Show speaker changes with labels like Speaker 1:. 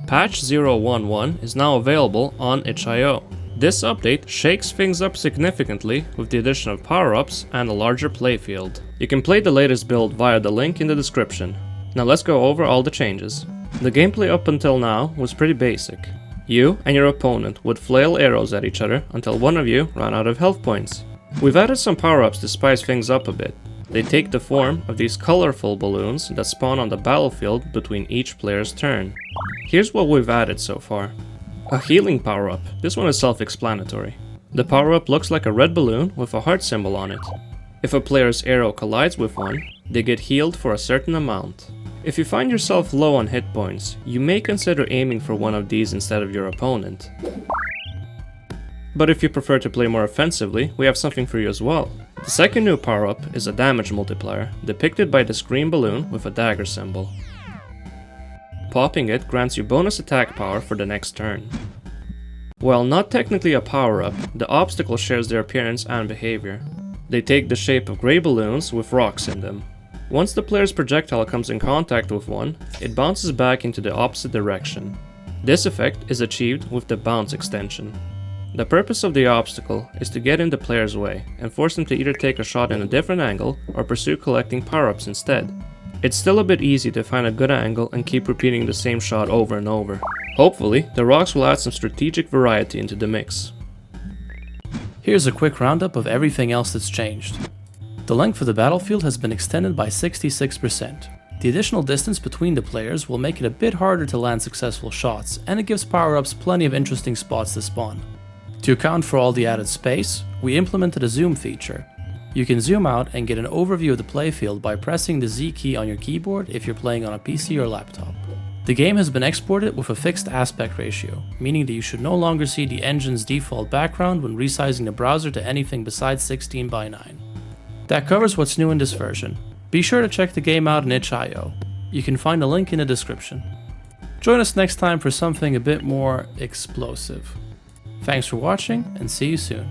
Speaker 1: Patch 0.11 is now available on itch.io. This update shakes things up significantly with the addition of power-ups and a larger playfield. You can play the latest build via the link in the description. Now let's go over all the changes. The gameplay up until now was pretty basic. You and your opponent would flail arrows at each other until one of you ran out of health points. We've added some power-ups to spice things up a bit. They take the form of these colorful balloons that spawn on the battlefield between each player's turn. Here's what we've added so far. A healing power-up. This one is self-explanatory. The power-up looks like a red balloon with a heart symbol on it. If a player's arrow collides with one, they get healed for a certain amount. If you find yourself low on hit points, you may consider aiming for one of these instead of your opponent. But if you prefer to play more offensively, we have something for you as well. The second new power-up is a damage multiplier, depicted by this green balloon with a dagger symbol. Popping it grants you bonus attack power for the next turn. While not technically a power-up, the obstacle shares their appearance and behavior. They take the shape of grey balloons with rocks in them. Once the player's projectile comes in contact with one, it bounces back into the opposite direction. This effect is achieved with the bounce extension. The purpose of the obstacle is to get in the player's way and force them to either take a shot in a different angle or pursue collecting power-ups instead. It's still a bit easy to find a good angle and keep repeating the same shot over and over. Hopefully, the rocks will add some strategic variety into the mix.
Speaker 2: Here's a quick roundup of everything else that's changed. The length of the battlefield has been extended by 66%. The additional distance between the players will make it a bit harder to land successful shots, and it gives power-ups plenty of interesting spots to spawn. To account for all the added space, we implemented a zoom feature. You can zoom out and get an overview of the playfield by pressing the Z key on your keyboard if you're playing on a PC or laptop. The game has been exported with a fixed aspect ratio, meaning that you should no longer see the engine's default background when resizing the browser to anything besides 16:9. That covers what's new in this version. Be sure to check the game out on itch.io. You can find a link in the description. Join us next time for something a bit more explosive. Thanks for watching, and see you soon.